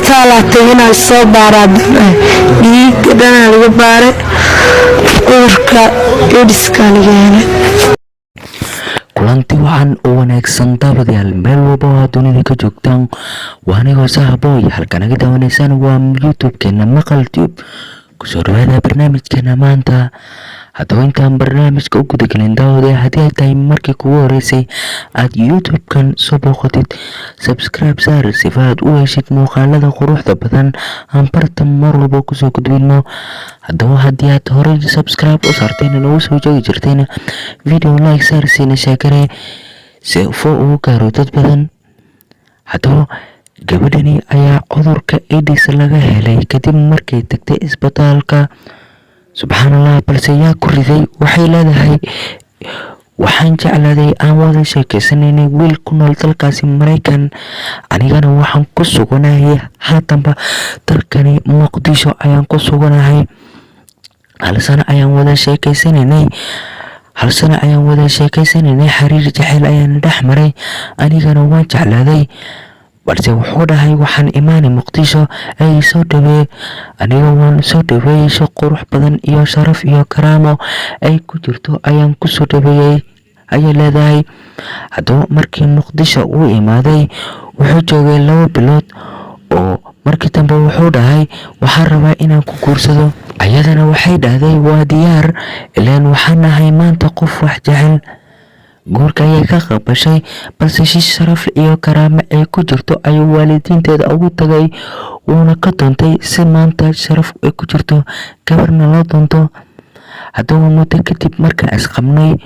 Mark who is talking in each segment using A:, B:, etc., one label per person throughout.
A: isbitaala tegina soo baaraa dhiigga dhanaa laga baaray cudurka AIDS-ka laga helay.
B: kulanti waxaan u wanaagsan daawadayaal meel walba oo dunida ka joogtaan waa anigoo saaxiiboy halkan naga daawanaysaan waa YouTube-keena Maqal Tube kusoo dhawaada barnaamijkeena maanta. haddaba intaan barnaamijka u gudagelin daawadayaal haddii ay tahay markii kugu horeysay aad YouTube-kan soo booqatid subscribe saar si aad u heshid muuqaalada quruxda badan aan bartan mar walba kusoo gudbino. haddaba haddii aad horey subscribe u saarteen oo soo joogi jirteen video like saar siina sheekare si uu gaaro dad badan. haddaba gabadhani ayaa cudurka AIDS laga helay kadib markay tagtay isbitaalka. subxaanallah, balse yaa ku riday? waxay leedahay waxaan jeclaaday aan wada sheekaysanayna wiil ku nool dalkaasi Mareykan, anigana waxaan ku suganahay haatanba dalkani Muqdisho ayaan ku suganahay. hal sano ayaan wada sheekaysanaynay xiriir jacayl ayaan dhex maray, anigana waan jeclaaday, balse wuxuu dhahay waxaan imaanay Muqdisho ay soo dhaweey. aniga waan soo dhaweeyay si qurux badan iyo sharaf iyo karaamo ay ku jirto ayaan ku soo dhaweeyay ayay leedahay. haddaba markii Muqdisho uu imaaday wuxuu joogay 2 bilood oo markii dambe wuxuu dhahay waxaan rabaa inaan ku guursado. ayadana waxay dhahday waa diyaar, ilaan waxaan nahay maanta qof wax jecel. guurka ayay ka qabashay, balse si sharaf iyo karaamo ay ku jirto ayuu waalidiinteeda ugu tagay, wuuna ka doontay si maanta sharaf ay ku jirto gabarna loo doonto. haddaba muddo kadib markaan isqabnay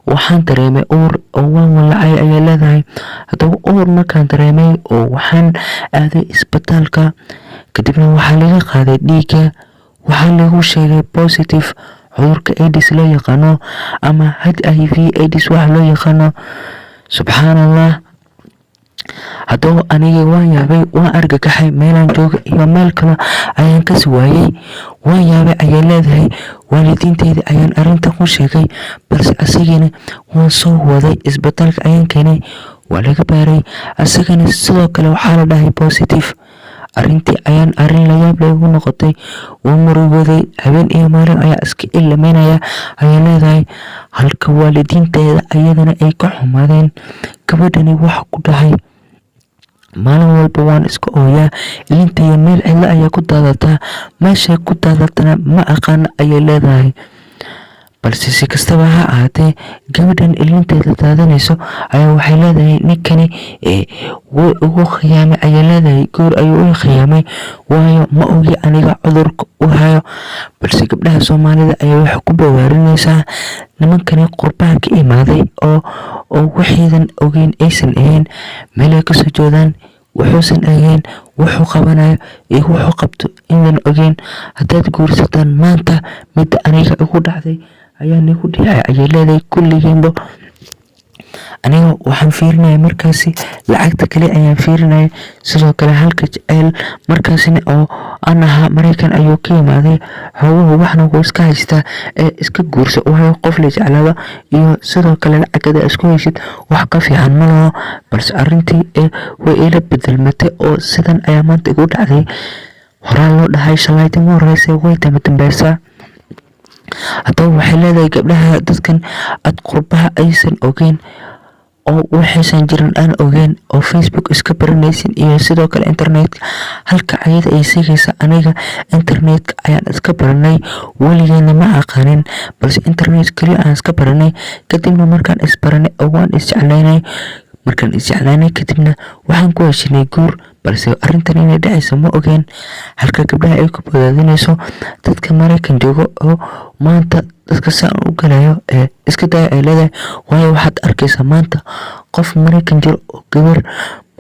B: waxaan dareemay uur oo waan walacay ayay leedahay. haddaba uur markaan dareemay oo waxaan aaday isbitaalka, kadibna waxaa laga qaaday dhiigga, waxaa lagu sheegay positive cudurka AIDS loo yaqaano ama HIV AIDS waxa loo yaqaano. subxaanallah, haddaba aniga waan yaabay, waan argagaxay, meelaan jooga iyo meel kale ayaan kasi waayay, waan yaabay ayay leedahay. waalidiinteeda ayaan arrintan u sheegay, balse asagana waan soo waday isbitaalka ayaan keenay, waa laga baaray, asagana sidoo kale waxaa la dhahay positive. arrintii ayaan arrin la yaab leh ugu noqotay, waan murugooday, habeen iyo maalin ayaa iska ilameynaya ayay leedahay, halka waalidiinteeda ayadana ay ka xumaadeen. gabadhani waxa ku dhahay maalin walba waan iska ooyaa, ilintayda meel cidlo ayaa ku daadataa, meeshay ku daadatana ma aqaan ayay leedahay. balse si kastaba ha ahaatee gabadhan ilinteeda daadanayso ayaa waxay leedahay ninkani wuu ugu khiyaamay ayay leedahay, goor ayuu u khiyaamay, waayo ma ogi aniga cudurka u hayo. balse gabdhaha Soomaalida ayaa waxay ku bawaarinaysaa nimankani qurbaha ka imaaday oo waxaydan ogeyn aysan ahayn, meel ay kasoo jeedaan wuxuusan ahayn, wuxuu qabanayo iyo wuxuu qabto inaan ogeyn. haddaad guursataan maanta midda aniga igu dhacday ayaa nigu dhacay ayay leedahay. kulligeenba aniga waxaan fiirinaya markaasi lacagta kale ayaan fiirinaya, sidoo kale halka jecel markaasina oo aan ahaa Mareykan ayuu ka imaaday, xooluhu waxna wuu iska haystaa ee iska guursa waayo qof la jeclaado iyo sidoo kale lacagada isku heshid wax ka fiican ma laho. balse arrintii way ila bedelmatay oo sidan ayaa maanta igu dhacday. horaan loo dhahay shalaytii ugu horeysay way dambaysaa. haddaba waxay leedahay gabdhaha dadkan ad qurbaha aysan ogeyn oo waxaysan jirin aan ogeyn oo Facebook iska baranaysin iyo sidoo kale internetka, halka ayada ay sigaysa aniga internetka ayaan iska baranay, weligeena ma aqaanin, balse internet kaliya aan iska baranay. kadibna markaan isbaranay oo waan isjeclaynay, kadibna waxaan ku heshinay guur, balse arrintan inay dhacayso ma ogeyn. halka gabdhaha ay ku bodaadinayso dadka Mareykan jooga oo maanta dadka saan u galayo iska day ay leedahay, waayo waxaad arkaysaa maanta qof Mareykan jiro oo gabar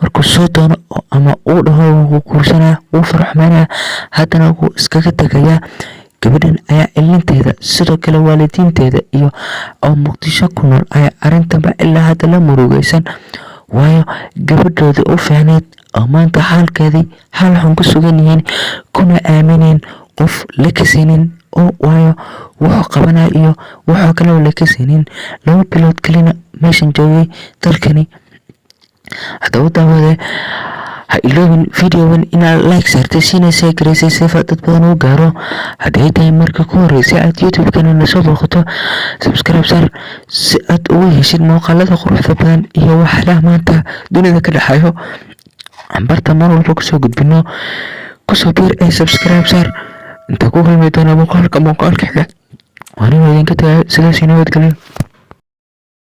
B: markuu soo doono ama uu dhaho wuu guursanaya, wuu farxumaynaya, haddana wuu iskaga tagayaa. gabadhan ayaa ilinteeda sidoo kale waalidiinteeda iyo oo Muqdisho ku nool ayaa arrintanba ilaa hadda la murugaysan, waayo gabadhoodii u fiicneed oo maanta xaalkeedii xal xun ku sugan yihiin, kuna aamineen qof la kasinin oo waayo wuxuu qabanayo iyo wuxuu kale la kasinin. 2 bilood kalina meeshan joogay dalkani. haddaba daawade ha iloobin videogan inaad like saartay siina sheekaraysay sifa dad badan u gaaro. Haddii ay tahay marka ku horreysay aad youtube-kana na soo booqato subscribe saar si aad ugu heshid muuqaalada quruxda badan iyo waxyaalaha maanta dunida ka dhaxayo barta mar walba kusoo gudbino. kusoo biir ee subscribe saar inta ku kulmi doona muuqaalka xiga. waan idinka tagay sidaas nabadgelyo.